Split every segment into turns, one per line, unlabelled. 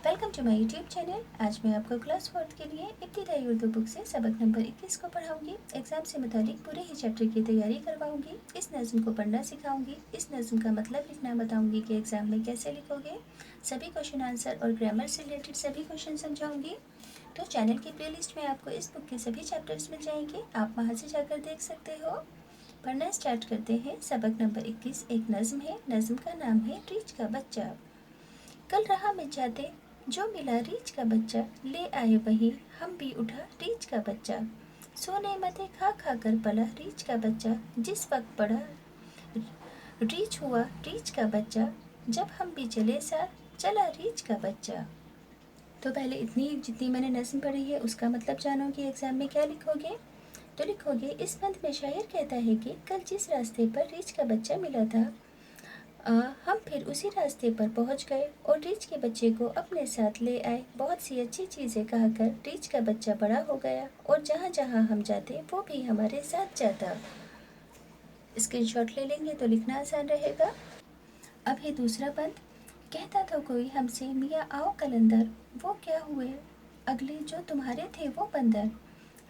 Welcome to my YouTube channel. आज मैं आपको क्लास 4 के लिए इब्तिदाई उर्दू बुक से सबक नंबर 21 को पढ़ाऊंगी। एग्जाम से मुतालिक पूरे ही चैप्टर की तैयारी करवाऊंगी। इस नज़्म को पढ़ना सिखाऊंगी। इस नज़्म का मतलब लिखना बताऊंगी कि एग्जाम में कैसे लिखोगे। सभी क्वेश्चन आंसर और ग्रामर से रिलेटेड सभी क्वेश्चन समझाऊंगी। तो चैनल की प्लेलिस्ट में आपको इस बुक के सभी चैप्टर्स मिल जाएंगे, आप वहाँ से जाकर देख सकते हो। पढ़ना स्टार्ट करते हैं। सबक नंबर 21 एक नज़्म है। नज़्म का नाम है रीछ का बच्चा। कल रहा में जाते जो मिला रीछ का बच्चा, ले आए वही हम भी उठा रीछ का बच्चा। सोने मते खा खा कर पला रीछ का बच्चा, जिस वक्त पड़ा रीछ हुआ रीछ का बच्चा, जब हम भी चले साथ चला रीछ का बच्चा। तो पहले इतनी जितनी मैंने नज़्म पढ़ी है उसका मतलब जानो कि एग्जाम में क्या लिखोगे। तो लिखोगे, इस बंद में शायर कहता है कि कल जिस रास्ते पर रीछ का बच्चा मिला था, हम फिर उसी रास्ते पर पहुंच गए और रीछ के बच्चे को अपने साथ ले आए। बहुत सी अच्छी चीज़ें कहकर रीछ का बच्चा बड़ा हो गया और जहाँ जहाँ हम जाते वो भी हमारे साथ जाता। स्क्रीनशॉट ले लेंगे तो लिखना आसान रहेगा। अब है दूसरा बंद। कहता था कोई हमसे मियाँ आओ कलंदर, वो क्या हुए अगले जो तुम्हारे थे वो बंदर।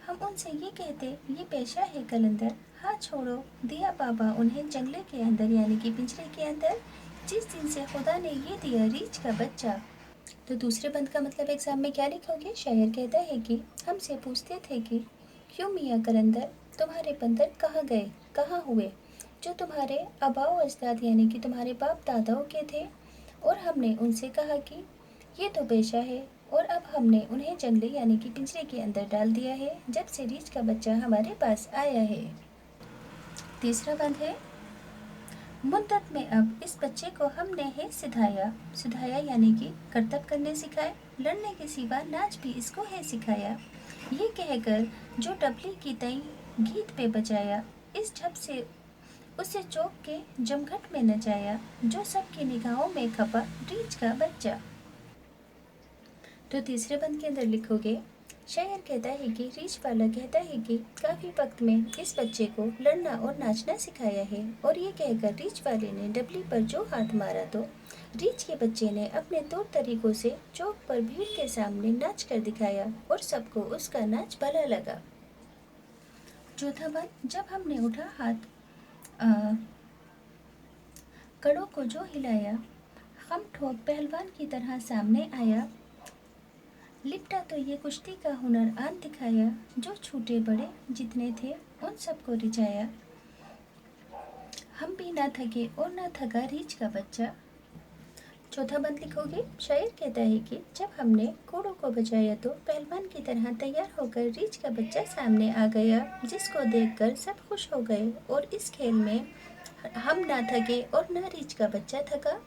हम उनसे ये कहते ये पेशा है कलंदर, हाँ छोड़ो दिया बाबा उन्हें जंगले के अंदर यानी कि पिंजरे के अंदर, जिस दिन से खुदा ने ये दिया रीछ का बच्चा। तो दूसरे बंद का मतलब एग्जाम में क्या लिखोगे। शायर कहता है कि हमसे पूछते थे कि क्यों मियाँ कलंदर तुम्हारे बंदर कहाँ गए कहाँ हुए, जो तुम्हारे आबाओ अजदाद यानी कि तुम्हारे बाप दादाओं के थे। और हमने उनसे कहा कि ये तो पेशा है, और अब हमने उन्हें जंगले यानी कि पिंजरे के अंदर डाल दिया है जब से रीछ का बच्चा हमारे पास आया है। तीसरा बंद है, मुद्दत में अब इस बच्चे को हमने है सिधाया। सिधाया यानी कि करतब करने सिखाए, लड़ने के सिवा नाच भी इसको है सिखाया। ये कहकर जो डबली की तई गीत पे बजाया, इस झप से उसे चौक के जमघट में नचाया, जो सबकी निगाहों में खपा रीछ का बच्चा। तो तीसरे बंद के अंदर लिखोगे, शायर कहता है कि रीछ वाला कहता है कि काफ़ी वक्त में इस बच्चे को लड़ना और नाचना सिखाया है, और ये कहकर रीछ वाले ने डबली पर जो हाथ मारा तो रीछ के बच्चे ने अपने तौर तरीकों से चौक पर भीड़ के सामने नाच कर दिखाया और सबको उसका नाच भला लगा। चौथा बंद, जब हमने उठा हाथ कड़ों को जो हिलाया, हम ठोक पहलवान की तरह सामने आया, लिपटा तो ये कुश्ती का हुनर आन दिखाया, जो छोटे बड़े जितने थे उन सबको रिझाया, हम भी ना थके और ना थका रीछ का बच्चा। चौथा बंद लिखोगे, शायर कहता है कि जब हमने घोड़ों को बजाया तो पहलवान की तरह तैयार होकर रीछ का बच्चा सामने आ गया, जिसको देखकर सब खुश हो गए, और इस खेल में हम ना थके और ना रीछ का बच्चा थका।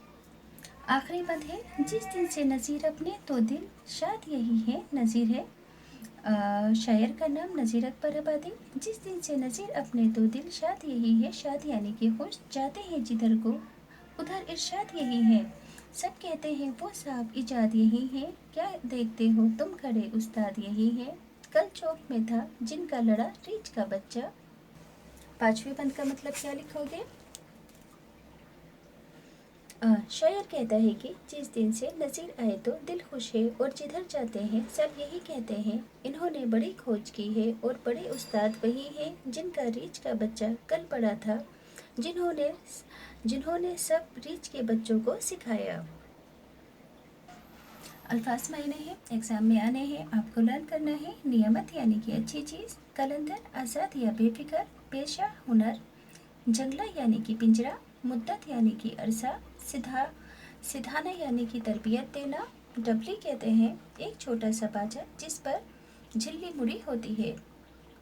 आखिरी बंद है, जिस दिन से नज़ीर अपने तो दिल शाद यही है। नज़ीर है शायर का नाम नज़ीर अकबर आबादी। जिस दिन से नज़ीर अपने तो दिल शाद यही है, शाद यानी कि खुश, जाते हैं जिधर को उधर इरशाद यही है। सब कहते हैं वो साहब इजाद यही है, क्या देखते हो तुम खड़े उस्ताद यही है, कल चौक में था जिनका लड़ा रीछ का बच्चा। पांचवें बंद का मतलब क्या लिखोगे। शायर कहता है कि जिस दिन से नज़ीर आए तो दिल खुश है, और जिधर जाते हैं सब यही कहते हैं इन्होंने बड़ी खोज की है, और बड़े उस्ताद वही हैं जिनका रीछ का बच्चा कल पड़ा था, जिन्होंने जिन्होंने सब रीछ के बच्चों को सिखाया। अल्फाज मायने हैं, एग्जाम में आने हैं, आपको लर्न करना है। नियमत यानी कि अच्छी चीज़, कलंदर आज़ाद या बेफिक्र, पेशा हुनर, जंगला यानी कि पिंजरा, मुद्दत यानी कि अरसा, सिधाना यानी कि तरबियत देना, डबली कहते हैं एक छोटा सा बाजा जिस पर झिल्ली मुड़ी होती है,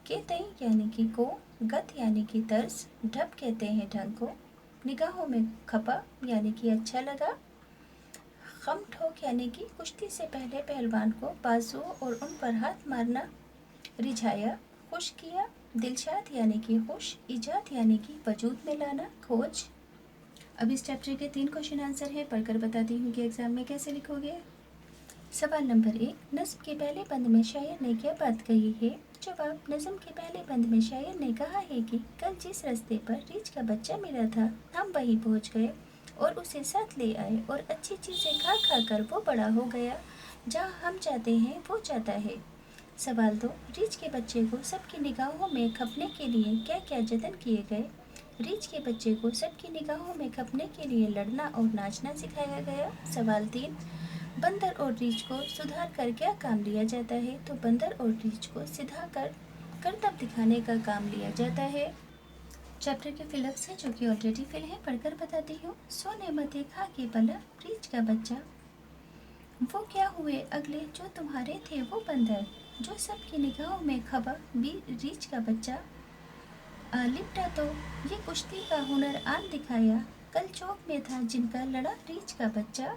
केतई यानी कि को, गत यानी कि तर्ज, ढब कहते हैं ढंग को, निगाहों में खपा यानी कि अच्छा लगा, खम ठोक यानी कि कुश्ती से पहले पहलवान को बाजुओं और उन पर हाथ मारना रिझाया, खुश किया, दिलशाद यानी कि खुश, इजाद यानी कि वजूद में लाना, खोज। अब इस चैप्टर के 3 क्वेश्चन आंसर है, पढ़कर बताती हूँ कि एग्जाम में कैसे लिखोगे। सवाल नंबर 1, नज़्म के पहले बंद में शायर ने क्या बात कही है। जवाब, नज़्म के पहले बंद में शायर ने कहा है कि कल जिस रास्ते पर रीछ का बच्चा मिला था हम वहीं पहुँच गए और उसे साथ ले आए, और अच्छी चीज़ें खा खा कर वो बड़ा हो गया। जहाँ हम जाते हैं वो जाता है। सवाल 2, रीछ के बच्चे को सबकी निगाहों में खपने के लिए क्या क्या जतन किए गए? रीछ के बच्चे को सबकी निगाहों में खपने के लिए लड़ना और नाचना सिखाया गया। सवाल 3, बंदर और रीछ को सुधार कर क्या काम लिया जाता है? तो बंदर और रीछ को सिधा कर करतब दिखाने का काम लिया जाता है। चैप्टर के फिलअप्स है जो कि ऑलरेडी फिल है, पढ़कर बताती हूँ। सो ने मत देखा कि भला रीछ का बच्चा, वो क्या हुए अगले जो तुम्हारे थे वो बंदर, जो सबकी निगाहों में खबा भी रीछ का बच्चा। लिपटा तो ये कुश्ती का हुनर आन दिखाया, कल चौक में था जिनका लड़ा रीछ का बच्चा।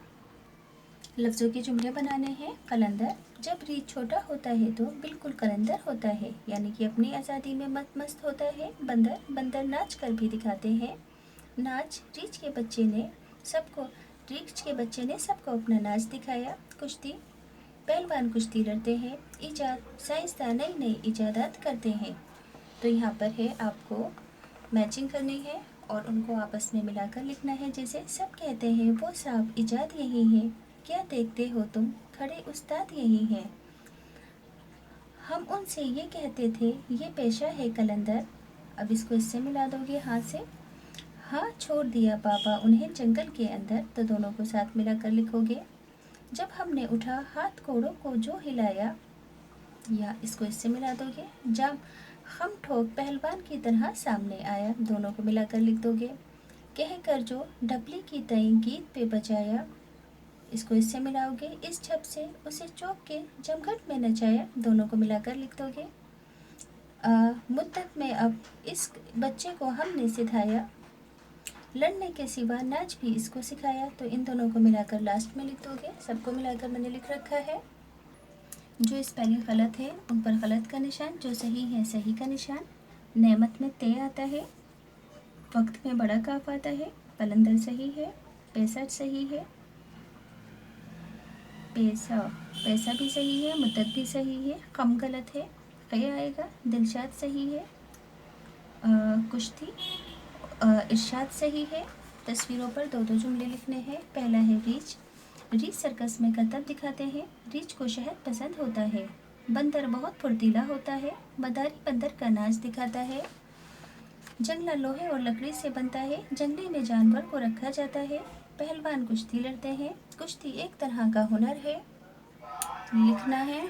लफ्ज़ों के जुमले बनाने हैं। कलंदर, जब रीछ छोटा होता है तो बिल्कुल कलंदर होता है, यानी कि अपनी आज़ादी में मस्त होता है। बंदर, बंदर नाच कर भी दिखाते हैं। नाच, रीछ के बच्चे ने सबको अपना नाच दिखाया। कुश्ती, पहलवान कुश्ती लड़ते हैं। इजाद, साइंसदान नई नई इजादात करते हैं। तो यहाँ पर है आपको मैचिंग करनी है और उनको आपस में मिलाकर लिखना है। जैसे सब कहते हैं वो साहब इजाद यही है, क्या देखते हो तुम खड़े उस्ताद यही हैं। हम उनसे ये कहते थे ये पेशा है कलंदर। अब इसको इससे मिला दोगे हाथ से। हाँ छोड़ दिया बाबा उन्हें जंगल के अंदर, तो दोनों को साथ मिलाकर लिखोगे। जब हमने उठा हाथ घोड़ों को जो हिलाया, या इसको इससे मिला दोगे। जब हम ठोक पहलवान की तरह सामने आया, दोनों को मिलाकर लिख दोगे। कह कर जो डबली की तई गीत पे बजाया, इसको इससे मिलाओगे। इस छप से उसे चौक के जमघट में नचाया, दोनों को मिलाकर लिख दोगे। मुद्दत में अब इस बच्चे को हमने सिखाया, लड़ने के सिवा नाच भी इसको सिखाया, तो इन दोनों को मिलाकर लास्ट में लिख दोगे। सबको मिलाकर मैंने लिख रखा है। जो स्पेलिंग गलत है उन पर गलत का निशान, जो सही है सही का निशान। नेमत में ते आता है, वक्त में बड़ा काफ आता है, कलंदर सही है, 65 सही है, पैसा भी सही है, मुद्दत भी सही है, कम गलत है, क़े आएगा, दिलशाद सही है, कुश्ती इरशाद सही है। तस्वीरों पर दो दो जुमले लिखने हैं। पहला है रीछ, रीछ सर्कस में करतब दिखाते हैं, रीछ को शहद पसंद होता है। बंदर बहुत फुर्तीला होता है, मदारी बंदर का नाच दिखाता है। जंगला लोहे और लकड़ी से बनता है, जंगले में जानवर को रखा जाता है। पहलवान कुश्ती लड़ते हैं, कुश्ती एक तरह का हुनर है। लिखना है